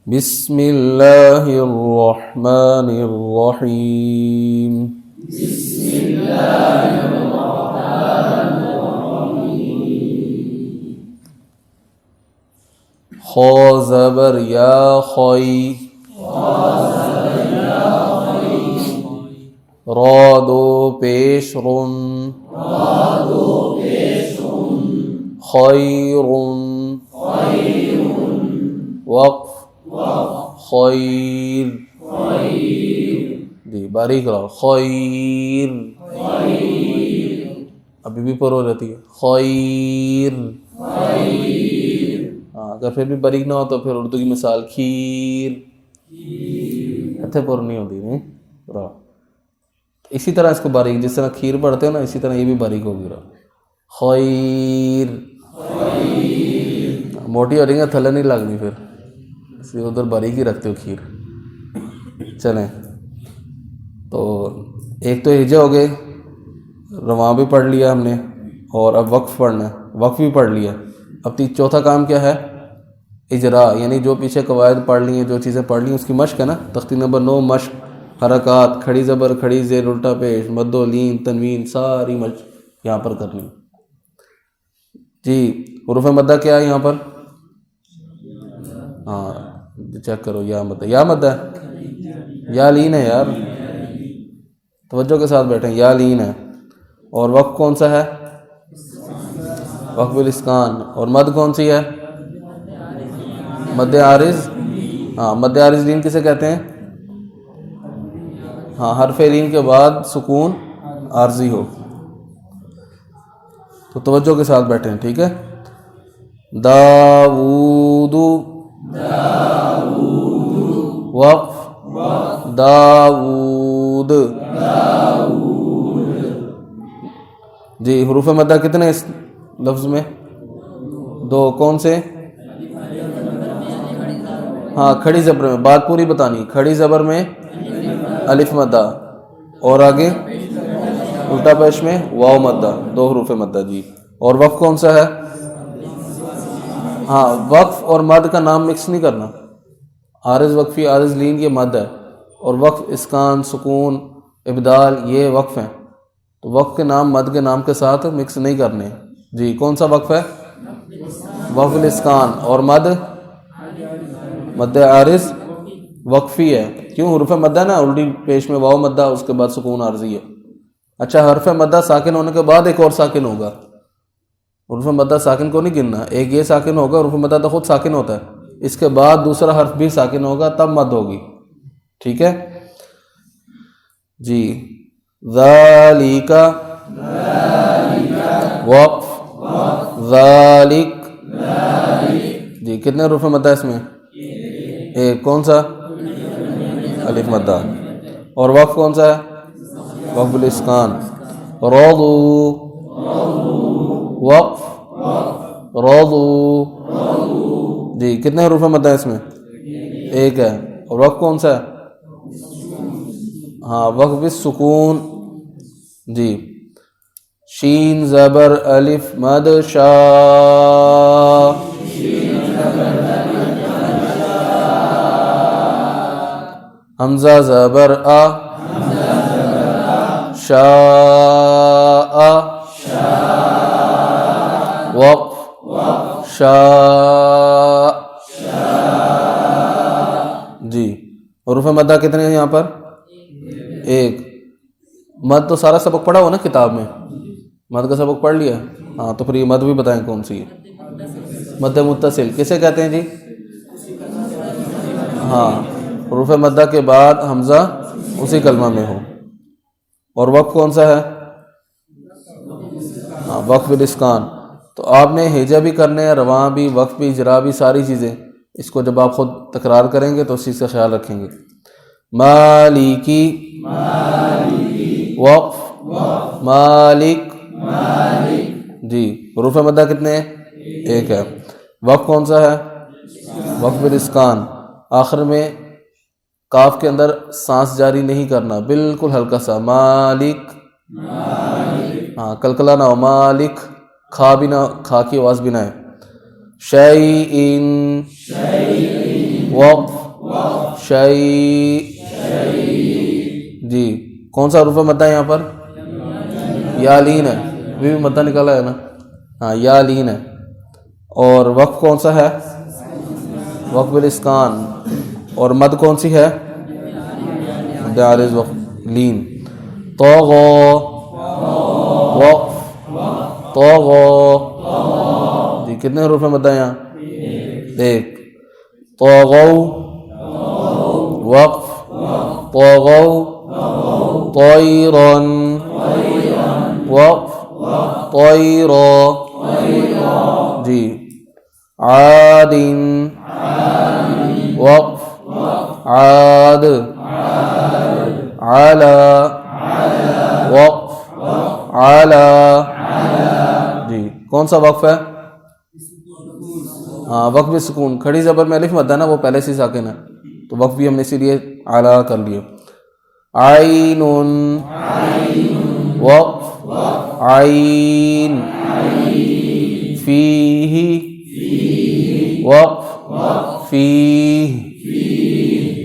بسم اللہ الرحمن الرحیم. خا زبر یا خوئی، را دو پیش رن، خیر وقف خیر. جی باریک رہو. خیر ابھی بھی پر ہو جاتی ہے. خیر. ہاں اگر پھر بھی باریک نہ ہو تو پھر اردو کی مثال کھیر، اتنے پر نہیں ہوتی. نہیں رہا اسی طرح اس کو باریک، جس طرح کھیر پڑھتے ہو نا اسی طرح یہ بھی باریک ہوگی. رہا خیر. موٹی ہو رہی ہے تھلے نہیں لگنی، پھر اسی ادھر باریک ہی رکھتے ہو کھیر. چلیں تو ایک تو ہجے ہو گئے، رواں بھی پڑھ لیا ہم نے، اور اب وقف پڑھنا ہے. وقف بھی پڑھ لیا. اب چوتھا کام کیا ہے؟ اجرا، یعنی جو پیچھے قواعد پڑھ لی ہیں، جو چیزیں پڑھ لی ہیں اس کی مشق ہے نا. تختی نمبر 9 مشق. حرکات، کھڑی زبر، کھڑی زیر، الٹا پیش، مد و لین، تنوین، ساری مشق یہاں پر کرنی. جی حروف مدہ کیا ہے یہاں پر؟ ہاں چیک کرو. یا مدہ، یا مدہ یا لین ہے یار، توجہ کے ساتھ بیٹھیں. یا لین ہے. اور وقف کون سا ہے؟ وقف الاسکان. اور مد کون سی ہے؟ مد عارض. ہاں مد عارض لین کسے کہتے ہیں؟ ہاں حرف لین کے بعد سکون عارضی ہو. تو توجہ کے ساتھ بیٹھیں، ٹھیک ہے. داود وقف داود. جی حروف مدہ کتنے اس لفظ میں؟ 2. کون سے؟ ہاں کھڑی زبر میں. بات پوری بتانی. کھڑی زبر میں الف مدہ، اور آگے الٹا پیش میں واو مدہ. 2 حروف مدہ. جی اور وقف کون سا ہے؟ ہاں وقف اور مد کا نام مکس نہیں کرنا. عارض وقفی، عارض لین یہ مد ہے، اور وقف اسکان، سکون، ابدال یہ وقف ہیں. تو وقف کے نام مد کے نام کے ساتھ مکس نہیں کرنے. جی کون سا وقف ہے؟ وقف الاسکان. اور مد مد عارض وقفی ہے. کیوں؟ حروف مدہ نا الٹی پیش میں واو مدہ، اس کے بعد سکون عارضی ہے. اچھا حرف مدہ ساکن ہونے کے بعد ایک اور ساکن ہوگا. حروف مدہ ساکن کو نہیں گننا. ایک یہ ساکن ہوگا، حروف مدہ تو خود ساکن ہوتا ہے، اس کے بعد دوسرا حرف بھی ساکن ہوگا، تب مد ہوگی. ٹھیک ہے جی. ذالک وقف ذالک. جی کتنے حروف مدہ اس میں؟ ایک. کون سا؟ الف مدہ. اور وقف کون سا ہے؟ وقف الاسکان. رضو وقف رضو. جی کتنے حروف مدہ اس میں؟ ایک ہے. اور وقف کون سا ہے؟ ہاں وقف بالسکون. جی شین زبر الف مد شا. حمزہ زبر آ شاء. وقف شاء. جی حروف مدہ کتنے ہیں یہاں پر؟ ایک. مد تو سارا سبق پڑھا ہو نا کتاب میں، مد کا سبق پڑھ لیا. ہاں تو پھر یہ مد بھی بتائیں کون سی ہے. مد متصل کسے کہتے ہیں جی؟ ہاں حروف مدہ کے بعد حمزہ اسی کلمہ میں ہو. اور وقف کون سا ہے؟ ہاں وقف الاسکان. تو آپ نے ہجا بھی کرنے ہیں، رواں بھی، وقف بھی، اجرا بھی، ساری چیزیں. اس کو جب آپ خود تکرار کریں گے تو اس چیز کا خیال رکھیں گے. مالکی وقف مالک. جی حروف مدہ کتنے ہیں؟ ایک ہے. وقف کون سا ہے؟ وقف الاسکان. آخر میں کاف کے اندر سانس جاری نہیں کرنا، بالکل ہلکا سا. مالک. ہاں کلکلا نہ ہو. مالک. کھا بھی نہ، کھا کی آواز بھی نہ ہے. شیئن وقف شیء. جی کون سا حروف مدہ ہے یہاں پر؟ یا لین ہے. ابھی بھی مدہ نکالا ہے نا. ہاں یا لین ہے. اور وقف کون سا ہے؟ وقف الاسکان. اور مد کون سی ہے؟ مد عارض وقف لین. طغى وقف طغى. جی کتنے حروف مدہ ہیں یہاں؟ ایک. طغوا وقف طغوا. طيرا وقف طيرا. جی عاد وقف عاد. على وقف على. جی کون سا وقف ہے؟ ہاں وقف بھی سکون. کھڑی زبر میں الف مد ہے نا، وہ پہلے سے ساکن ہے، تو وقف بھی ہم نے اسی لیے اعلیٰ کر لیے. عین وقف عین. فیہ وقف فیہ.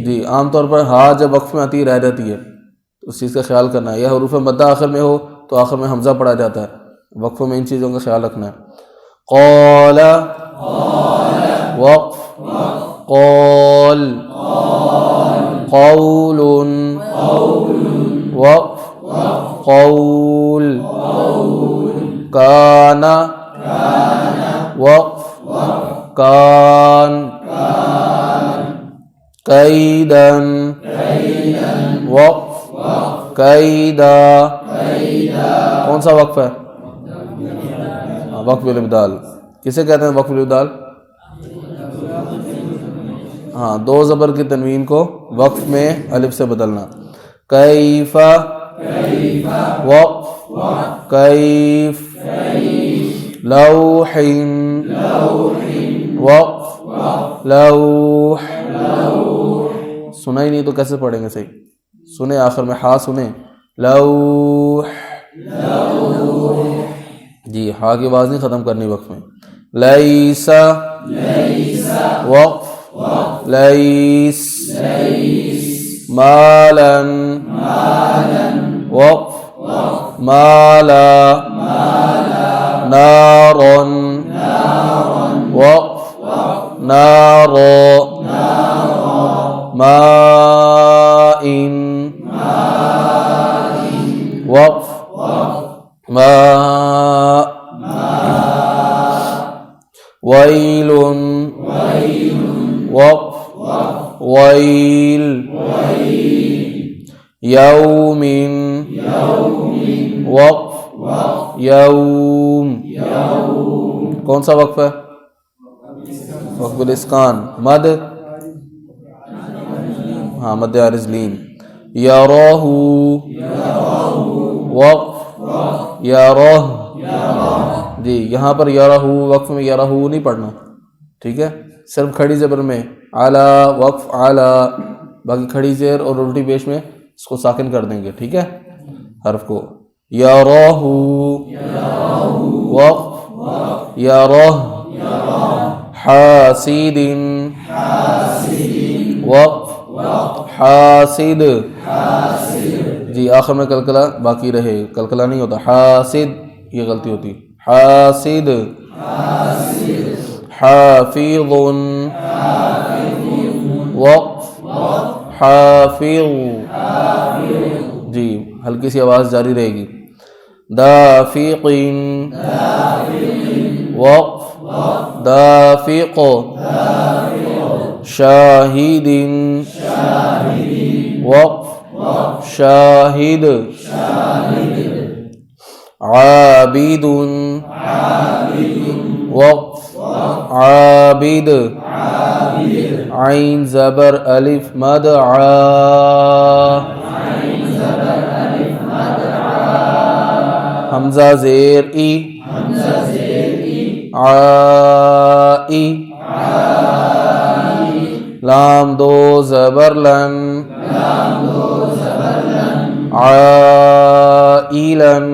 جی عام طور پر ہاں جب وقف میں آتی ہے رہ جاتی ہے، تو اس چیز کا خیال کرنا ہے. یا حروف مدہ آخر میں ہو تو آخر میں حمزہ پڑھا جاتا ہے. وقفوں میں ان چیزوں کا خیال رکھنا ہے. قال وقف قال. قول وقف قول. کان وقف کان. کیدن وقف کیدا. کون سا وقف ہے؟ وقف الابدال. کسے کہتے ہیں وقف الابدال؟ ہاں دو زبر کی تنوین کو وقف میں الف سے بدلنا. کیف وقف کیف. لوح وقف لوح. سنا ہی نہیں تو کیسے پڑھیں گے صحیح؟ سنیں آخر میں ہا سنیں. لوح. جی ہا کی آواز نہیں ختم کرنی وقف میں. لیس وقف لیس. مالا وقف مالا. نارا وقف نارا. ماء وقف ماء. ويل وقف ويل. يوم وقف يوم. کون سا وقف ہے؟ وقف الاسکان. مد ہاں مد عارض لین. یراہ وقف یراہ. جی یہاں پر یراہ وقف میں یراہ نہیں پڑھنا، ٹھیک ہے؟ صرف کھڑی زبر میں اعلی وقف اعلی. باقی کھڑی زیر اور الٹی پیش میں اس کو ساکن کر دیں گے، ٹھیک ہے؟ حرف کو. یراہ وقف یراہ. حاسد وقف حاسد. جی آخر میں کلکلا باقی رہے، کلکلا نہیں ہوتا. حاسد یہ غلطی ہوتی. حاسد. حافظ وقف حافظ. جی ہلکی سی آواز جاری رہے گی. دافق وقف دافق. شاہد وقف شاہد. عابد وقف عابد. عین زبر الف مد عا. حمزہ زیر ای عائی. لام دو زبر لن عائلن.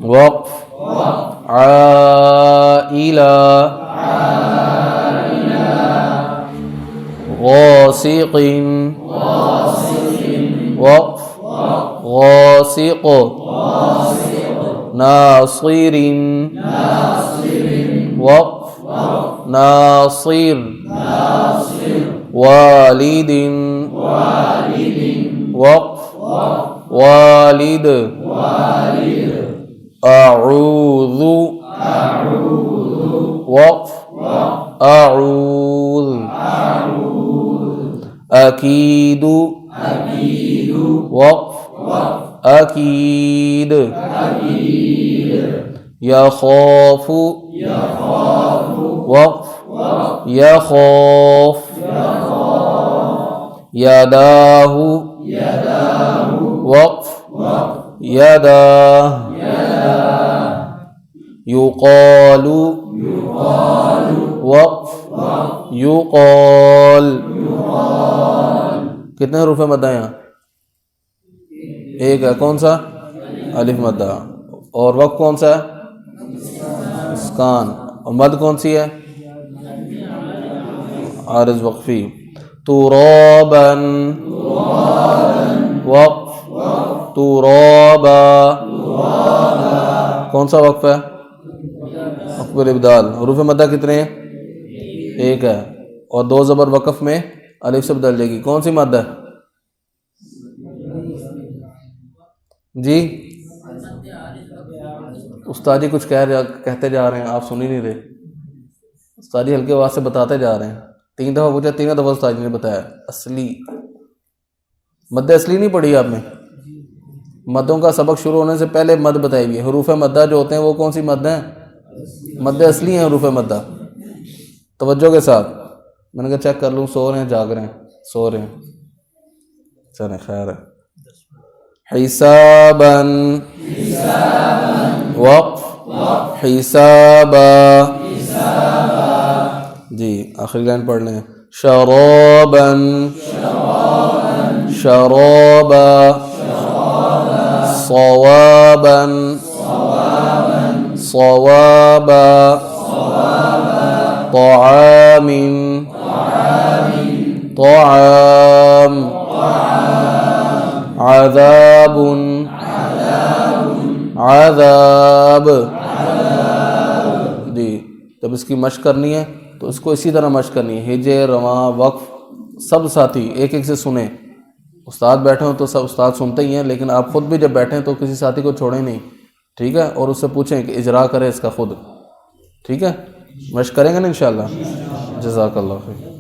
وقف عائلہ. غاسق وقف غاسق ناصر وقف ناصر والد وقف والد أعوذ وقف أعوذ أكيد وقف أكيد يخاف وقف يخاف يداه وقف يداه يقال وقف يقال. کتنے حروف مدہ یہاں؟ ایک ہے. کون سا؟ الف مدہ. اور وقف کون سا ہے؟ اسکان. اور مد کون سی ہے؟ عارض وقفی. ترابا وقف ترابا. کون سا وقف ہے؟ وقف الابدال. حروف مدہ کتنے ہیں؟ ایک ہے. اور دو زبر وقف میں الف سے بدل جائے گی. کون سی مد ہے جی؟ استاد جی کچھ کہتے جا رہے ہیں، آپ سن ہی نہیں رہے. استاد جی ہلکے آواز سے بتاتے جا رہے ہیں. 3 دفعہ پوچھا، 3 دفعہ استاد جی نے بتایا. اصلی مد اصلی نہیں پڑھی آپ نے؟ مدوں کا سبق شروع ہونے سے پہلے مد بتائی ہوئی ہے. حروف مدہ جو ہوتے ہیں وہ کون سی مد ہیں؟ مد اصلی ہیں حروف مدہ. توجہ کے ساتھ. میں نے کہا چیک کر لوں، سو رہے ہیں جاگ رہے ہیں؟ سو رہے ہیں. چلیں خیر ہے. حسابا وقف حسابا. جی آخری لائن پڑھ لیں. شرابا شرابا. صوابا صوابا. طعام طعام. عذاب عذاب. جی جب اس کی مشق کرنی ہے تو اس کو اسی طرح مشق کرنی ہے. ہجے رواں وقف سب ساتھی ایک ایک سے سنیں. استاد بیٹھے ہوں تو سب استاد سنتے ہی ہیں، لیکن آپ خود بھی جب بیٹھیں تو کسی ساتھی کو چھوڑیں نہیں، ٹھیک ہے؟ اور اس سے پوچھیں کہ اجرا کرے اس کا خود، ٹھیک ہے؟ مشق کریں گے نا انشاءاللہ. جزاک اللہ خیر.